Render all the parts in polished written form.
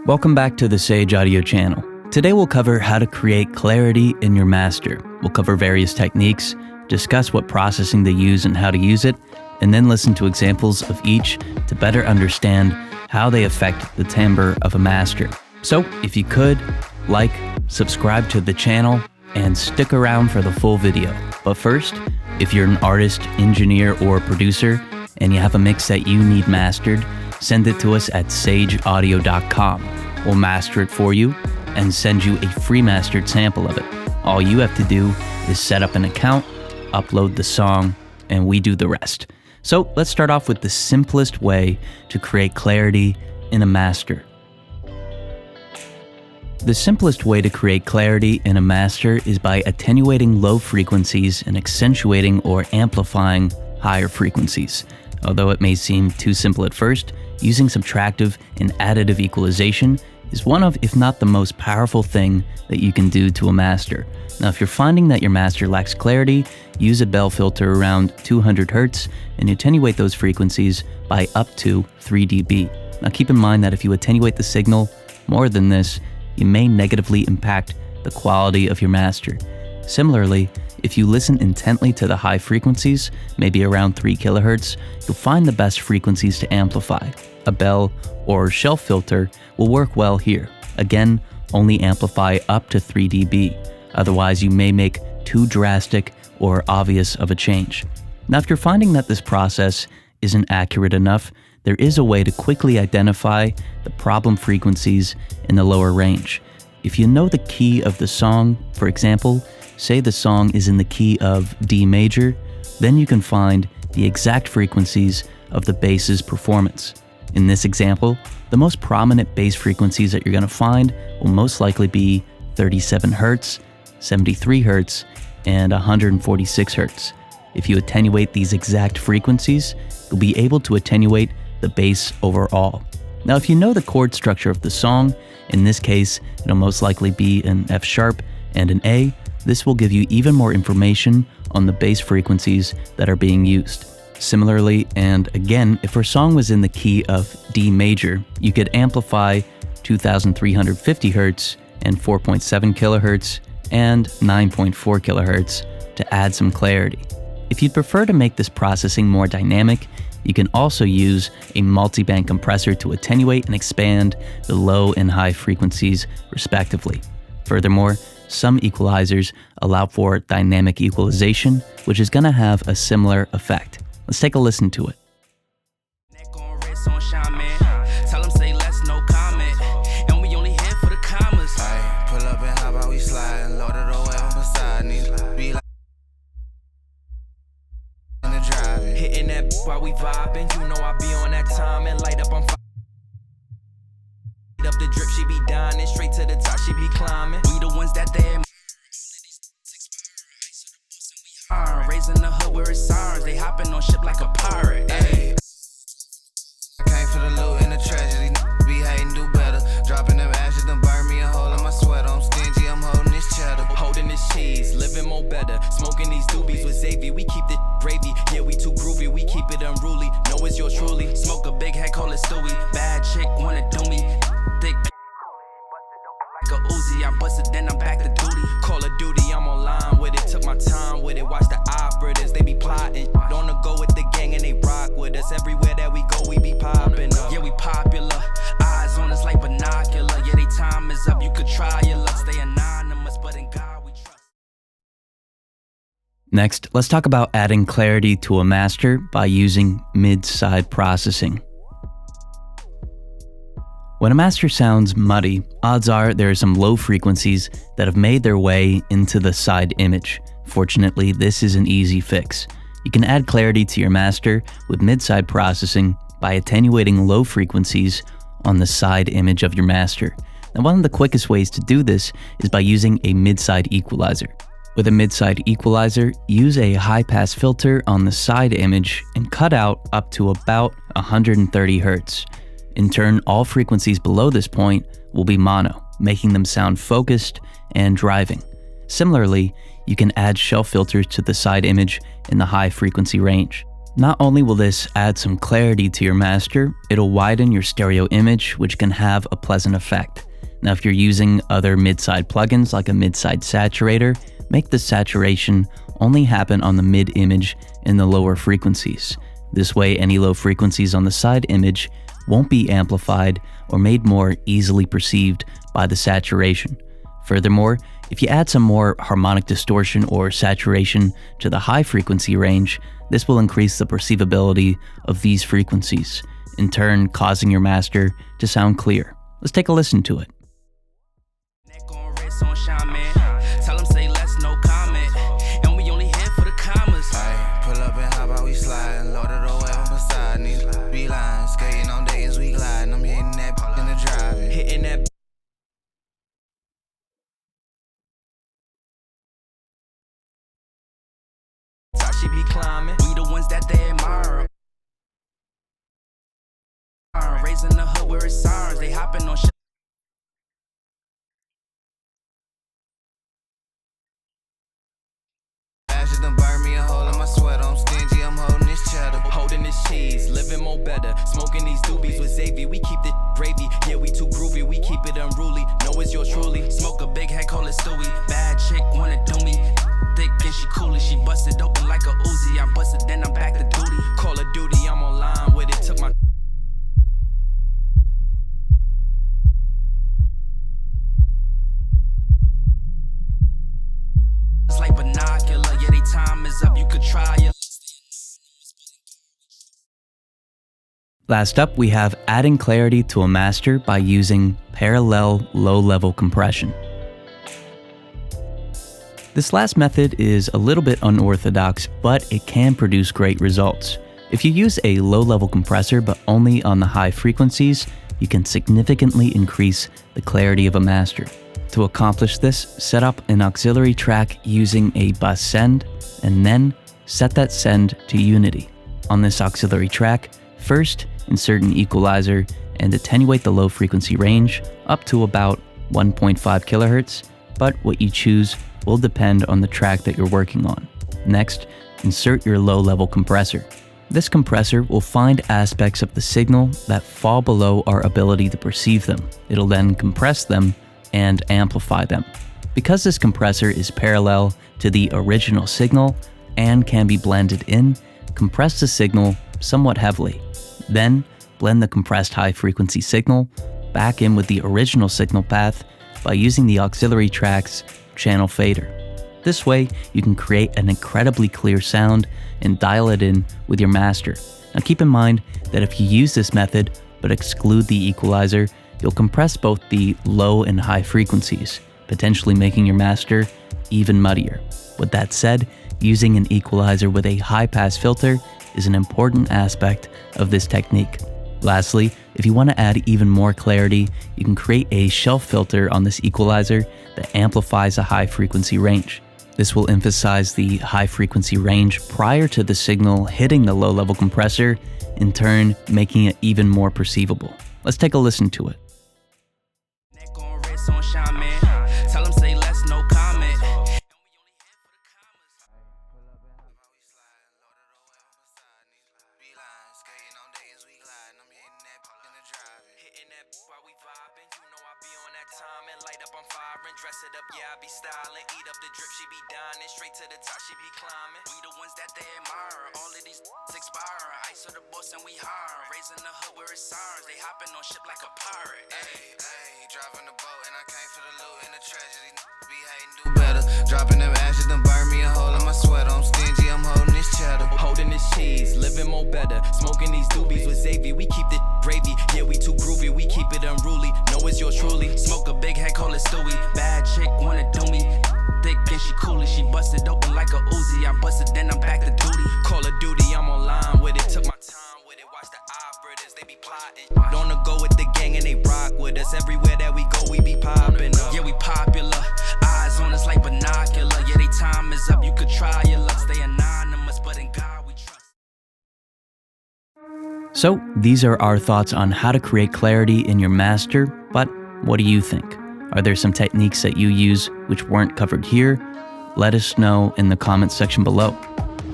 Welcome back to the Sage Audio channel. Today we'll cover how to create clarity in your master. We'll cover various techniques, discuss what processing they use and how to use it, and then listen to examples of each to better understand how they affect the timbre of a master. So if you could, like, subscribe to the channel, and stick around for the full video. But first, if you're an artist, engineer, or producer, and you have a mix that you need mastered, send it to us at sageaudio.com. We'll master it for you and send you a free mastered sample of it. All you have to do is set up an account, upload the song, and we do the rest. So let's start off with the simplest way to create clarity in a master. The simplest way to create clarity in a master is by attenuating low frequencies and accentuating or amplifying higher frequencies. Although it may seem too simple at first, using subtractive and additive equalization is one of, if not the most powerful thing that you can do to a master. Now, if you're finding that your master lacks clarity, use a Bell filter around 200 Hz and attenuate those frequencies by up to 3 dB. Now, keep in mind that if you attenuate the signal more than this, you may negatively impact the quality of your master. Similarly, if you listen intently to the high frequencies, maybe around 3 kHz, you'll find the best frequencies to amplify. A Bell or shelf filter will work well here. Again, only amplify up to 3 dB. Otherwise, you may make too drastic or obvious of a change. Now, if you're finding that this process isn't accurate enough, there is a way to quickly identify the problem frequencies in the lower range. If you know the key of the song, for example, say the song is in the key of D major, then you can find the exact frequencies of the bass's performance. In this example, the most prominent bass frequencies that you're going to find will most likely be 37 Hz, 73 Hz, and 146 Hz. If you attenuate these exact frequencies, you'll be able to attenuate the bass overall. Now, if you know the chord structure of the song, in this case, it'll most likely be an F sharp and an A, this will give you even more information on the bass frequencies that are being used. Similarly, and again, if our song was in the key of D major, you could amplify 2350 Hz and 4.7 kHz and 9.4 kHz to add some clarity. If you'd prefer to make this processing more dynamic, you can also use a multi-band compressor to attenuate and expand the low and high frequencies respectively. Furthermore, some equalizers allow for dynamic equalization, which is going to have a similar effect. Let's take a listen to it. Hitting that while we vibing, you know I be on that time and light up on fire. Up the drip, she be dining straight to the top, she be climbing. We the ones that they raising the hood where it's sirens, they hopping on ship like a pirate. Ay. I came for the loot and the tragedy, be hating, do better. Dropping them ashes, done burn me a hole in my sweater. I'm stingy, I'm holding this cheddar. Holding this cheese, living more better. Smoking these doobies with Xavier, we keep the gravy. Yeah, we too groovy, we keep it unruly. Know it's yours truly. Smoke a big head, call it Stewie. Bad chick wanna do me. Thick like a Uzi, I busted, then I'm back to duty. Call of Duty, I'm online with it. Took my time with it. Watch the operators, they be plotting. On the go with the gang and they rock with us. Everywhere that we go, we be popping up. Yeah, we popular. Eyes on us like binocular. Yeah, they time is up. You could try your luck, stay anonymous, but in God we trust. Next, let's talk about adding clarity to a master by using mid-side processing. When a master sounds muddy, odds are there are some low frequencies that have made their way into the side image. Fortunately, this is an easy fix. You can add clarity to your master with mid-side processing by attenuating low frequencies on the side image of your master. Now, one of the quickest ways to do this is by using a mid-side equalizer. With a mid-side equalizer, use a high-pass filter on the side image and cut out up to about 130 Hz. In turn, all frequencies below this point will be mono, making them sound focused and driving. Similarly, you can add shelf filters to the side image in the high frequency range. Not only will this add some clarity to your master, it'll widen your stereo image, which can have a pleasant effect. Now, if you're using other mid-side plugins like a mid-side saturator, make the saturation only happen on the mid image in the lower frequencies. This way, any low frequencies on the side image won't be amplified or made more easily perceived by the saturation. Furthermore, if you add some more harmonic distortion or saturation to the high frequency range, this will increase the perceivability of these frequencies, in turn causing your master to sound clear. Let's take a listen to it. Tell 'em say less, no comment. And we only here for the commas. Ay, pull up and how about we slide? Loaded away from beside these beelines. Skating on days we gliding. I'm hitting that in the driving. Hitting that. Top she be climbing. We the ones that they admire. Raising the hood where it's ours. They hopping on shit. Ashes done burn me a hole in my sweater. I'm stingy, I'm holding this cheddar. Holding this cheese, living more better. Smoking these doobies with Xavier. We keep the gravy. Yeah, we too groovy. We keep it unruly. Know it's yours truly. Smoke a big head, call it Stewie. Bad chick wanna do me. Thick and she coolie. She busted open like a Uzi. I busted, then I'm back to duty. Call of Duty, I'm online with it. Took my. It's like binocular. Yeah, they time is up. You could try it. Last up, we have adding clarity to a master by using parallel low-level compression. This last method is a little bit unorthodox, but it can produce great results. If you use a low-level compressor but only on the high frequencies, you can significantly increase the clarity of a master. To accomplish this, set up an auxiliary track using a bus send, and then set that send to unity. On this auxiliary track, first insert an equalizer and attenuate the low frequency range up to about 1.5 kHz, but what you choose will depend on the track that you're working on. Next, insert your low-level compressor. This compressor will find aspects of the signal that fall below our ability to perceive them. It'll then compress them and amplify them. Because this compressor is parallel to the original signal and can be blended in, compress the signal somewhat heavily. Then, blend the compressed high-frequency signal back in with the original signal path by using the auxiliary track's channel fader. This way, you can create an incredibly clear sound and dial it in with your master. Now keep in mind that if you use this method but exclude the equalizer, you'll compress both the low and high frequencies, potentially making your master even muddier. With that said, using an equalizer with a high-pass filter is an important aspect of this technique. Lastly, if you want to add even more clarity, you can create a shelf filter on this equalizer that amplifies a high-frequency range. This will emphasize the high-frequency range prior to the signal hitting the low-level compressor, in turn making it even more perceivable. Let's take a listen to it. Neck on wrist on shine, man. Tell 'em say less, no comment. Hitting that while we vibing, you know I be on that time and light up, I'm firing, dress it up, yeah I be styling, eat up the drip, she be dining, straight to the top, she be climbing. We the ones that they admire, all of these expire, ice of the boss and we hire, raising the hood where it's ours, they hopping on ship like a pirate. Ayy, ayy, driving the boat and I came for the loot and the tragedy. Be hating, do better. Dropping them ashes done burn me a hole in my sweater. I'm stingy, I'm holding this cheddar. Holding this cheese, living more better. Smoking these doobies with Xavier. We keep the gravy. Yeah, we too groovy. We keep it unruly. Know it's yours truly. Smoke a big head, call it Stewie. Bad chick wanna do me. Thick and she coolie. She busted open like a Uzi. I busted, then I'm back to duty. Call of Duty, I'm online with it. Took my time with it. Watch the operators, they be plotting. Don't go with the gang and they rock with us. Everywhere that we go, we be popping up. Yeah, we popular. Eyes on us like binocular. Yeah, they time is up. You could try your luck. Stay anonymous, but in God we trust. So these are our thoughts on how to create clarity in your master, but what do you think? Are there some techniques that you use which weren't covered here? Let us know in the comments section below.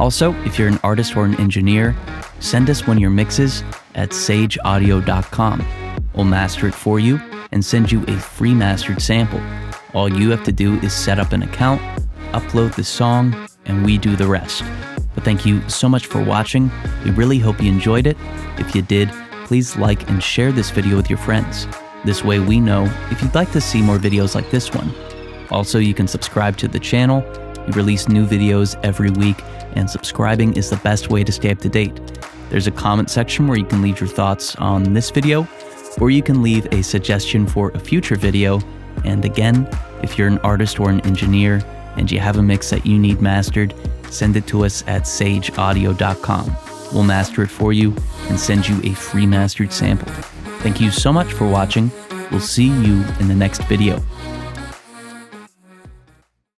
Also, if you're an artist or an engineer, send us one of your mixes at sageaudio.com. We'll master it for you and send you a free mastered sample. All you have to do is set up an account, upload the song, and we do the rest. But thank you so much for watching. We really hope you enjoyed it. If you did, please like and share this video with your friends. This way we know if you'd like to see more videos like this one. Also, you can subscribe to the channel. We release new videos every week, and subscribing is the best way to stay up to date. There's a comment section where you can leave your thoughts on this video, or you can leave a suggestion for a future video. And again, if you're an artist or an engineer and you have a mix that you need mastered, send it to us at sageaudio.com. We'll master it for you and send you a free mastered sample. Thank you so much for watching. We'll see you in the next video.